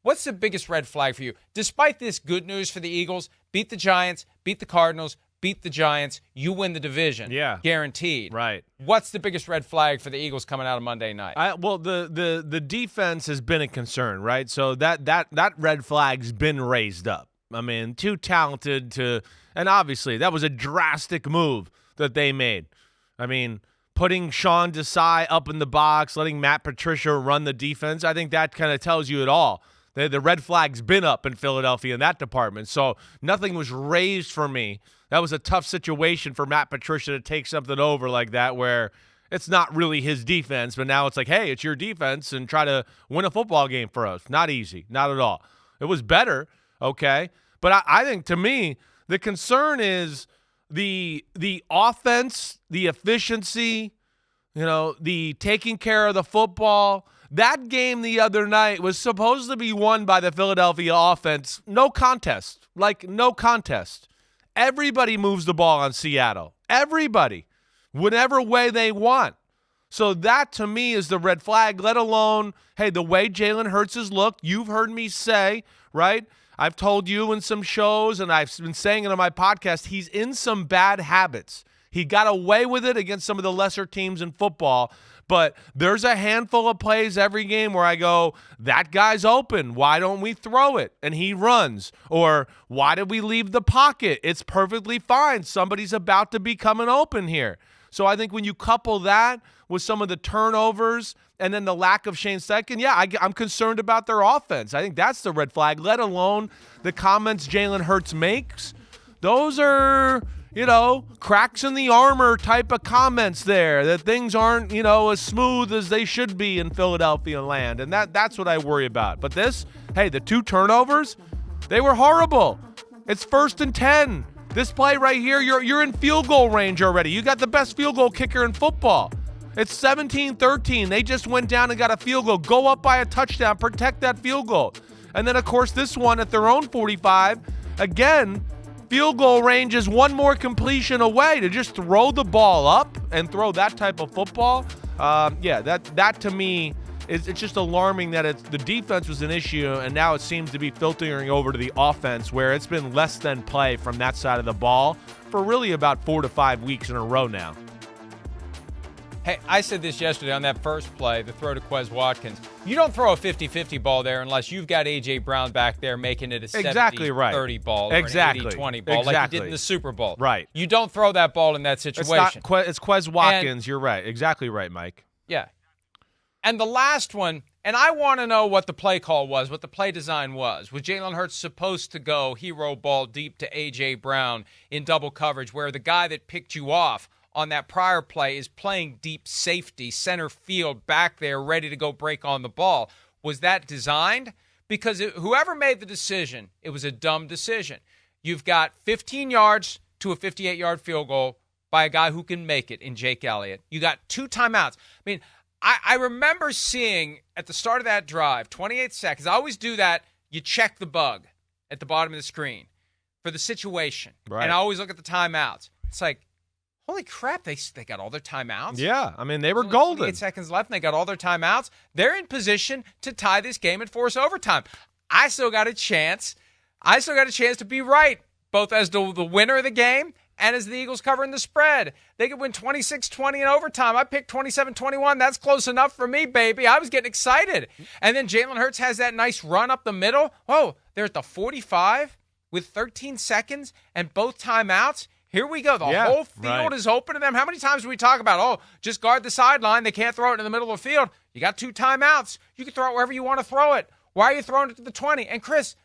What's the biggest red flag for you? Despite this good news for the Eagles, beat the Giants, beat the Cardinals, beat the Giants, you win the division. Yeah. Guaranteed. Right. What's the biggest red flag for the Eagles coming out of Monday night? Well, the defense has been a concern, right? So that red flag's been raised up. I mean, too talented to – and obviously that was a drastic move that they made. I mean, putting Sean Desai up in the box, letting Matt Patricia run the defense, I think that kind of tells you it all. The red flag's been up in Philadelphia in that department. So nothing was raised for me. That was a tough situation for Matt Patricia to take something over like that where it's not really his defense, but now it's like, hey, it's your defense and try to win a football game for us. Not easy. Not at all. It was better, okay? But I think, to me, the concern is the offense, the efficiency, the taking care of the football. That game the other night was supposed to be won by the Philadelphia offense. No contest. Like, no contest. Everybody moves the ball on Seattle. Everybody. Whatever way they want. So that, to me, is the red flag, let alone, hey, the way Jalen Hurts has looked, you've heard me say, right? I've told you in some shows, and I've been saying it on my podcast, he's in some bad habits. He got away with it against some of the lesser teams in football, but there's a handful of plays every game where I go, that guy's open. Why don't we throw it? And he runs. Or why did we leave the pocket? It's perfectly fine. Somebody's about to be coming open here. So I think when you couple that with some of the turnovers and then the lack of Shane Steichen, I'm concerned about their offense. I think that's the red flag, let alone the comments Jalen Hurts makes. Those are, cracks in the armor type of comments there, that things aren't, as smooth as they should be in Philadelphia land. And that's what I worry about. But the 2 turnovers, they were horrible. It's 1st and 10. This play right here, you're in field goal range already. You got the best field goal kicker in football. It's 17-13. They just went down and got a field goal. Go up by a touchdown. Protect that field goal. And then, of course, this one at their own 45, again, field goal range is one more completion away. To just throw the ball up and throw that type of football, that to me, it's just alarming that the defense was an issue, and now it seems to be filtering over to the offense where it's been less than play from that side of the ball for really about 4 to 5 weeks in a row now. Hey, I said this yesterday on that first play, the throw to Quez Watkins. You don't throw a 50-50 ball there unless you've got A.J. Brown back there making it a 70-30 ball or an 80-20 ball like you did in the Super Bowl. Right. You don't throw that ball in that situation. It's Quez Watkins. You're right. Exactly right, Mike. Yeah. And the last one, and I want to know what the play call was, what the play design was. Was Jalen Hurts supposed to go hero ball deep to A.J. Brown in double coverage where the guy that picked you off on that prior play is playing deep safety, center field, back there, ready to go break on the ball? Was that designed? Because whoever made the decision, it was a dumb decision. You've got 15 yards to a 58-yard field goal by a guy who can make it in Jake Elliott. You got 2 timeouts. I mean, I remember seeing at the start of that drive, 28 seconds, I always do that, you check the bug at the bottom of the screen for the situation. Right. And I always look at the timeouts. It's like, holy crap, they got all their timeouts. Yeah, I mean, they were golden. 28 seconds left, and they got all their timeouts. They're in position to tie this game and force overtime. I still got a chance. To be right, both as the winner of the game and as the Eagles covering the spread. They could win 26-20 in overtime. I picked 27-21. That's close enough for me, baby. I was getting excited. And then Jalen Hurts has that nice run up the middle. Oh, they're at the 45 with 13 seconds and both timeouts. Here we go. The whole field is open to them. How many times do we talk about, just guard the sideline. They can't throw it in the middle of the field. You got 2 timeouts. You can throw it wherever you want to throw it. Why are you throwing it to the 20? And, Chris,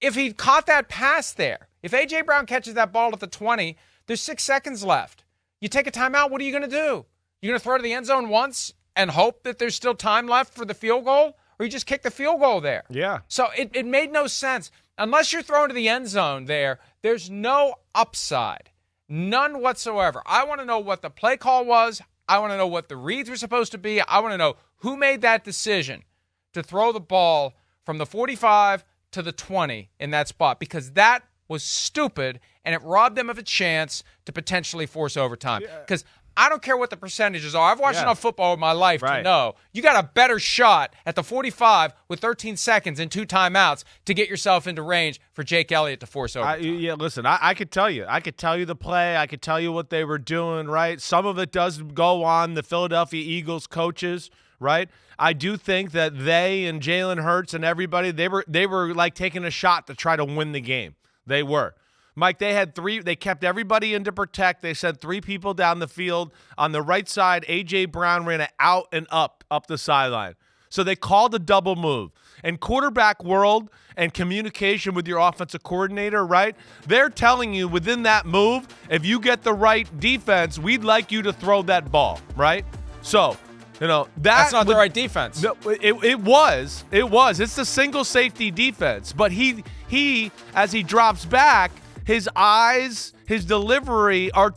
if he caught that pass there, if A.J. Brown catches that ball at the 20, there's 6 seconds left. You take a timeout, what are you going to do? You're going to throw it to the end zone once and hope that there's still time left for the field goal? Or you just kick the field goal there? Yeah. So it made no sense. Unless you're throwing to the end zone there's no upside. None whatsoever. I want to know what the play call was. I want to know what the reads were supposed to be. I want to know who made that decision to throw the ball from the 45 to the 20 in that spot, because that was stupid, and it robbed them of a chance to potentially force overtime. Because I don't care what the percentages are. I've watched enough football in my life to know you got a better shot at the 45 with 13 seconds and 2 timeouts to get yourself into range for Jake Elliott to force overtime. Listen, I could tell you. I could tell you the play. I could tell you what they were doing, right? Some of it does go on the Philadelphia Eagles coaches, right? I do think that they and Jalen Hurts and everybody, they were like taking a shot to try to win the game. They were. Mike, they kept everybody in to protect. They sent 3 people down the field. On the right side, A.J. Brown ran it out and up the sideline. So they called a double move. And quarterback world and communication with your offensive coordinator, right? They're telling you within that move, if you get the right defense, we'd like you to throw that ball, right? So, that's not the right defense. No, it was. It's the single safety defense. But he as he drops back, his eyes, his delivery are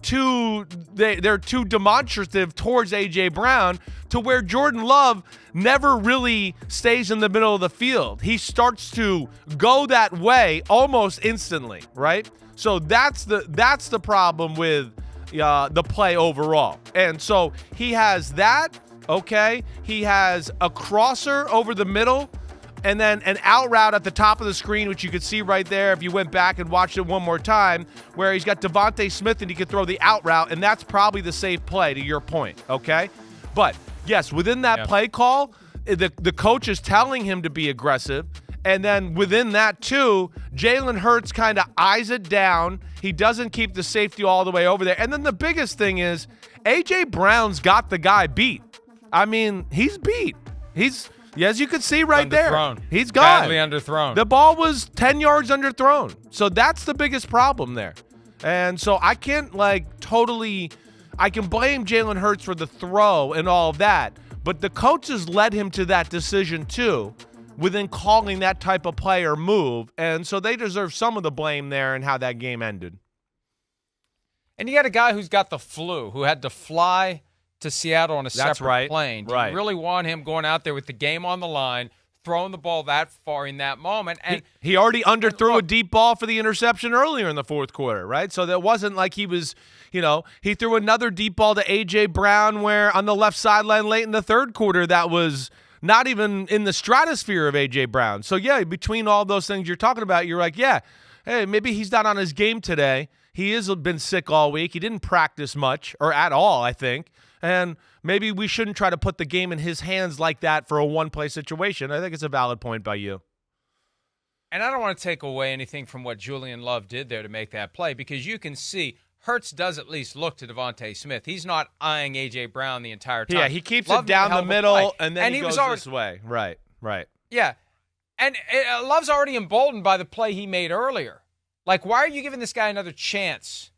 they're too demonstrative towards A.J. Brown to where Jordan Love never really stays in the middle of the field. He starts to go that way almost instantly, right? So that's the problem with the play overall. And so he has that, okay? He has a crosser over the middle, and then an out route at the top of the screen, which you could see right there if you went back and watched it one more time, where he's got Devontae Smith and he could throw the out route, and that's probably the safe play to your point, okay? But, yes, within that play call, the coach is telling him to be aggressive, and then within that, too, Jalen Hurts kind of eyes it down. He doesn't keep the safety all the way over there. And then the biggest thing is A.J. Brown's got the guy beat. I mean, he's beat. As you can see right there, he's gone. Badly underthrown. The ball was 10 yards underthrown. So that's the biggest problem there. And so I can't I can blame Jalen Hurts for the throw and all of that, but the coaches led him to that decision too, within calling that type of play or move. And so they deserve some of the blame there in how that game ended. And you got a guy who's got the flu, who had to fly to Seattle on a separate plane. Do you really want him going out there with the game on the line, throwing the ball that far in that moment? And he already underthrew a deep ball for the interception earlier in the fourth quarter, right? So that wasn't like he was, he threw another deep ball to A.J. Brown where on the left sideline late in the third quarter that was not even in the stratosphere of A.J. Brown. So, yeah, between all those things you're talking about, you're like, yeah, hey, maybe he's not on his game today. He has been sick all week. He didn't practice much or at all, I think. And maybe we shouldn't try to put the game in his hands like that for a one-play situation. I think it's a valid point by you. And I don't want to take away anything from what Julian Love did there to make that play, because you can see Hurts does at least look to Devontae Smith. He's not eyeing A.J. Brown the entire time. Yeah, he keeps it down the middle, and then he goes this way. Right. Yeah. And Love's already emboldened by the play he made earlier. Like, why are you giving this guy another chance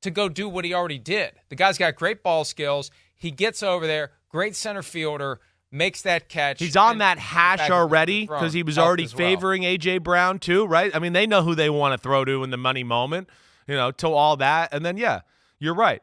to go do what he already did? The guy's got great ball skills. He gets over there, great center fielder, makes that catch. He's on that hash already because he was already favoring A.J. Brown too, right? I mean, they know who they want to throw to in the money moment, to all that. And then, yeah, you're right.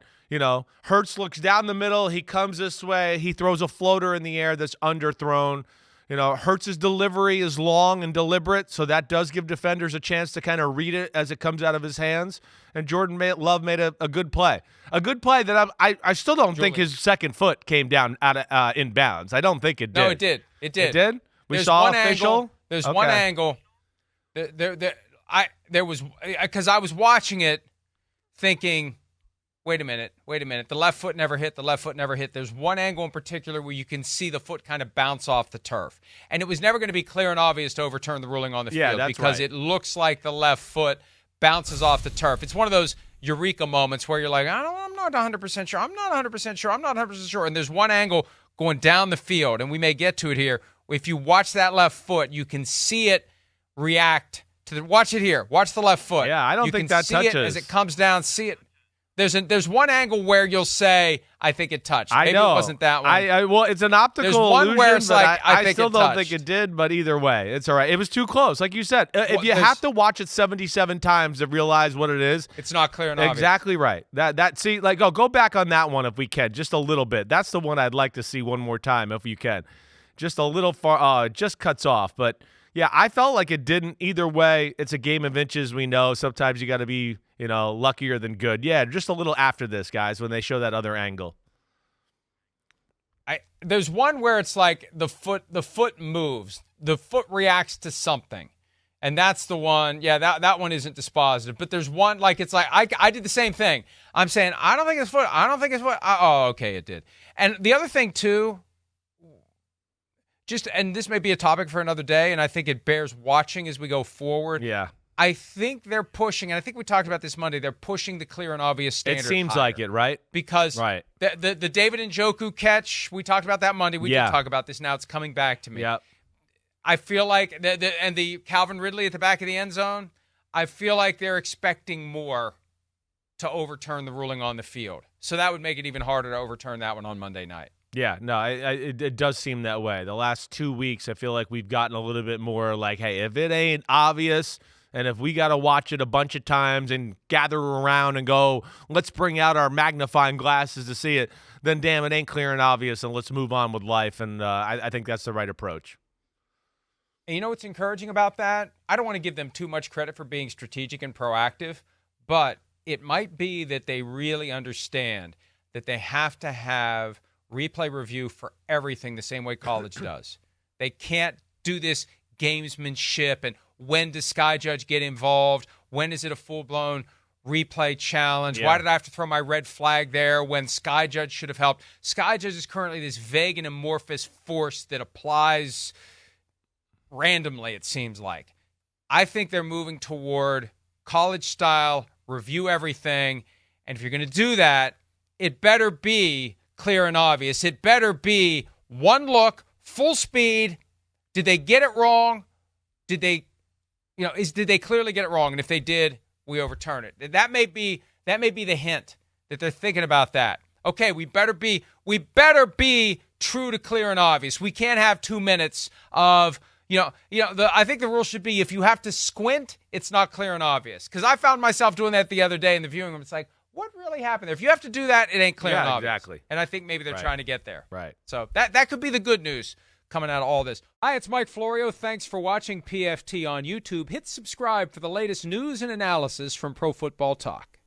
Hurts looks down the middle. He comes this way. He throws a floater in the air that's underthrown. Hurts' delivery is long and deliberate, so that does give defenders a chance to kind of read it as it comes out of his hands. And Jordan Love made a good play. A good play that I still don't think his second foot came down out of in bounds. I don't think it did. No, it did. It did. It did? There's saw one official? Angle, there's one angle. There was, because I was watching it thinking, wait a minute. The left foot never hit. There's one angle in particular where you can see the foot kind of bounce off the turf. And it was never going to be clear and obvious to overturn the ruling on the field because it looks like the left foot bounces off the turf. It's one of those eureka moments where you're like, I'm not 100% sure. I'm not 100% sure. And there's one angle going down the field, and we may get to it here. If you watch that left foot, you can see it react to the – watch it here. Watch the left foot. Yeah, I don't think that touches. You can see it as it comes down. See it. There's one angle where you'll say, I think it touched. Maybe it wasn't that one. Well, it's an optical illusion. There's one where it's like, I still don't think it did, but either way, it's all right. It was too close. Like you said, if you have to watch it 77 times to realize what it is. It's not clear and obvious. Exactly right. Go back on that one if we can, just a little bit. That's the one I'd like to see one more time if you can. Just a little far, just cuts off. But Yeah, I felt like it didn't. Either way, it's a game of inches. We know sometimes you got to be, luckier than good. Yeah, just a little after this, guys, when they show that other angle. There's one where it's like the foot moves, the foot reacts to something, and that's the one. Yeah, that one isn't dispositive. But there's one like it's like I did the same thing. I'm saying I don't think it's foot. I don't think it's foot. Oh, okay, it did. And the other thing too. And this may be a topic for another day, and I think it bears watching as we go forward. Yeah. I think they're pushing, and I think we talked about this Monday, they're pushing the clear and obvious standard. It seems higher. like it, right? Because right. the David Njoku catch, we talked about that Monday. We did talk about this. Now it's coming back to me. Yeah. I feel like, the Calvin Ridley at the back of the end zone, I feel like they're expecting more to overturn the ruling on the field. So that would make it even harder to overturn that one on Monday night. Yeah, no, it does seem that way. The last 2 weeks, I feel like we've gotten a little bit more like, hey, if it ain't obvious and if we got to watch it a bunch of times and gather around and go, let's bring out our magnifying glasses to see it, then damn, it ain't clear and obvious, and let's move on with life. And I think that's the right approach. And you know what's encouraging about that? I don't want to give them too much credit for being strategic and proactive, but it might be that they really understand that they have to have replay review for everything the same way college does. They can't do this gamesmanship and when does Sky Judge get involved? When is it a full-blown replay challenge? Yeah. Why did I have to throw my red flag there when Sky Judge should have helped? Sky Judge is currently this vague and amorphous force that applies randomly, it seems like. I think they're moving toward college style, review everything, and if you're going to do that, it better be clear and obvious. It better be one look, full speed. Did they get it wrong? Did they clearly get it wrong? And if they did, we overturn it. That may be the hint that they're thinking about that. Okay, we better be true to clear and obvious. We can't have 2 minutes of I think the rule should be if you have to squint, it's not clear and obvious. Because I found myself doing that the other day in the viewing room. It's like, what really happened there? If you have to do that, it ain't clear and obvious. Exactly. And I think maybe they're trying to get there. Right. So that could be the good news coming out of all this. Hi, it's Mike Florio. Thanks for watching PFT on YouTube. Hit subscribe for the latest news and analysis from Pro Football Talk.